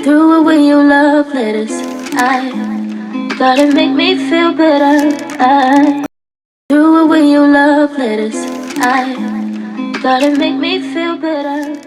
Threw away your love letters. I thought it make me feel better. I threw away your love letters. I thought it make me feel better.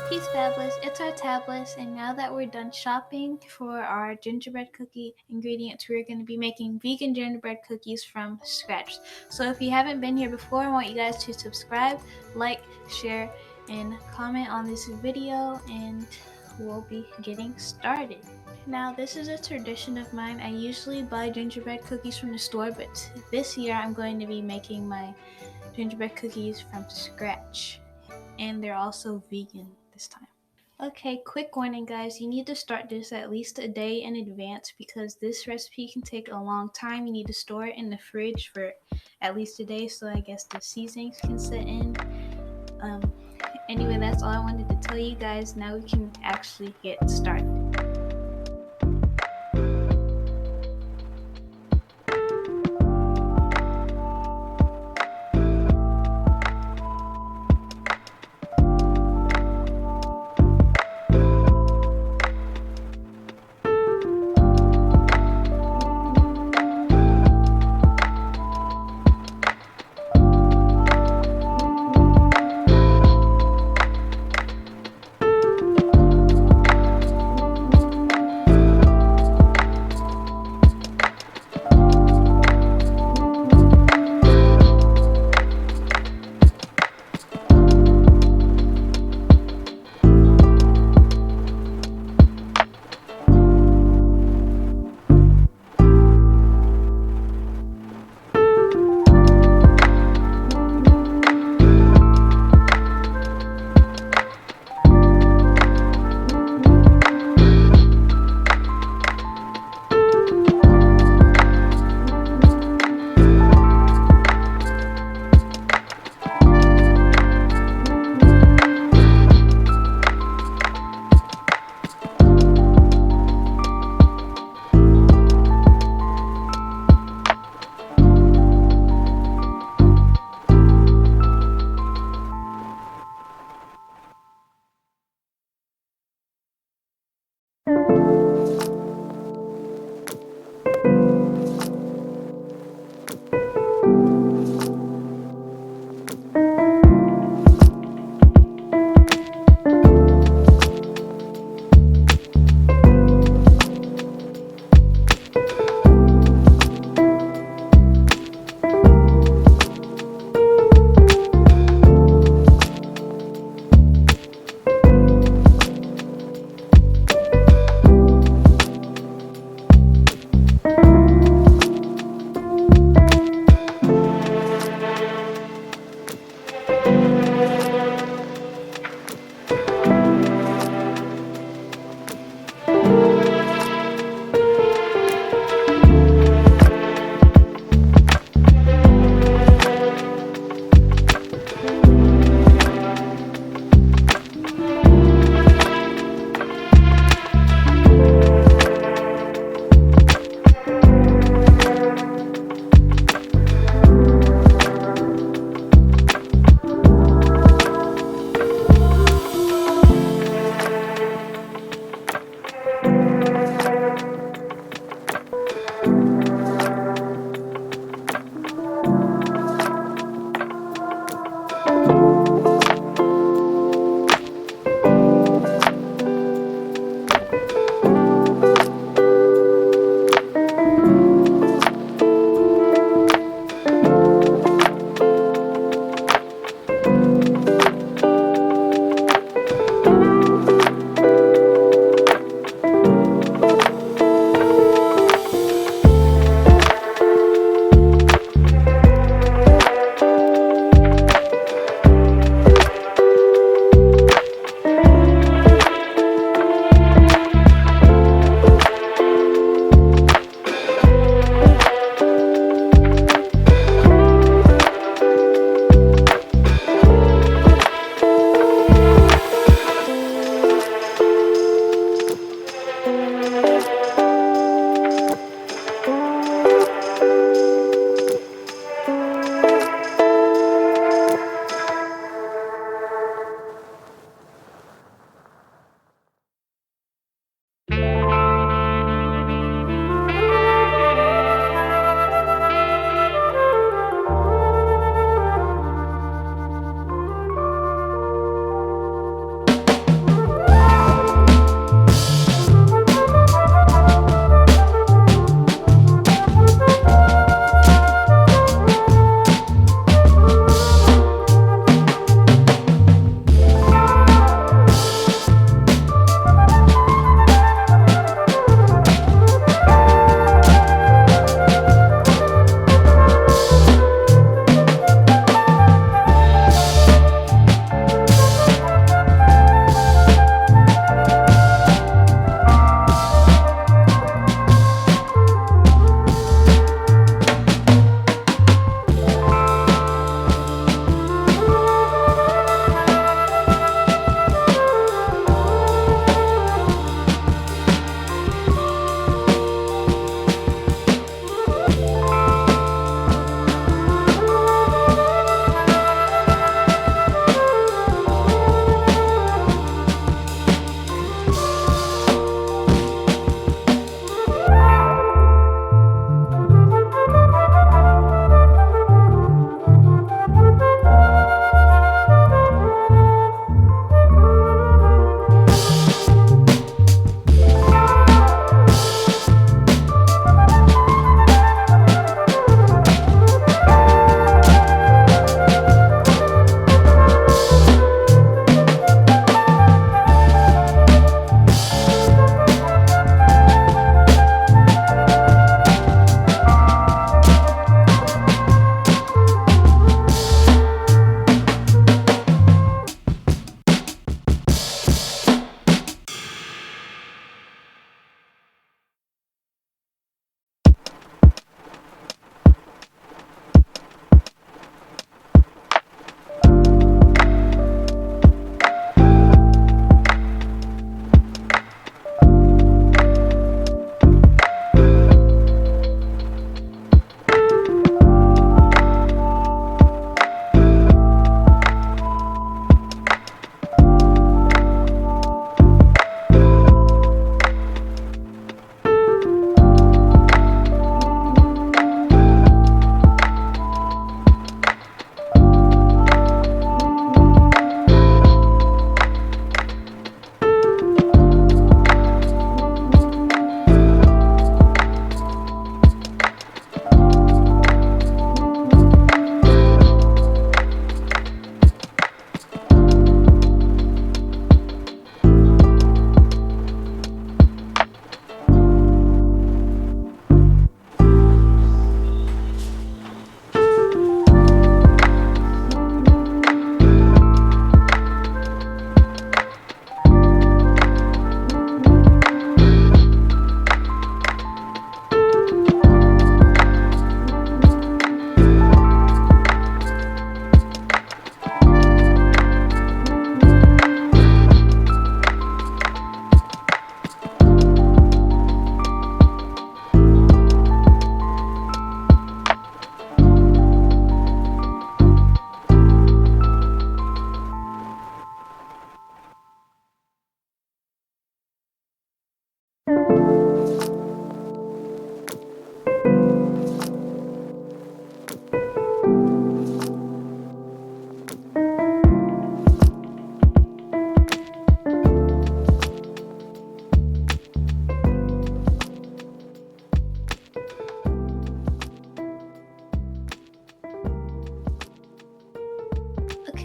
Peace Fabulous, it's Artabulous, and now that we're done shopping for our gingerbread cookie ingredients, we're going to be making vegan gingerbread cookies from scratch. So if you haven't been here before, I want you guys to subscribe, like, share, and comment on this video, and we'll be getting started. Now, this is a tradition of mine. I usually buy gingerbread cookies from the store, but this year I'm going to be making my gingerbread cookies from scratch, and they're also vegan this time. Okay, quick warning guys, you need to start this at least a day in advance because this recipe can take a long time. You need to store it in the fridge for at least a day so I guess the seasonings can set in. Anyway, that's all I wanted to tell you guys. Now we can actually get started.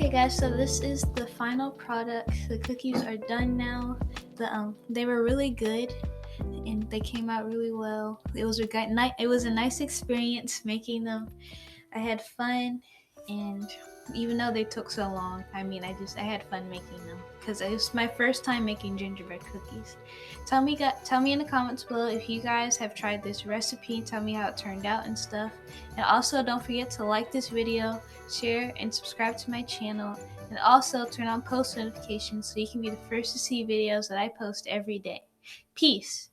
Okay guys, so this is the final product. The cookies are done now. They were really good and they came out really well. It was a nice experience making them. I had fun, and even though they took so long, I mean, I had fun making them because it was my first time making gingerbread cookies. Tell me in the comments below if you guys have tried this recipe. Tell me how it turned out and stuff. And also, don't forget to like this video, share, and subscribe to my channel. And also turn on post notifications so you can be the first to see videos that I post every day. Peace.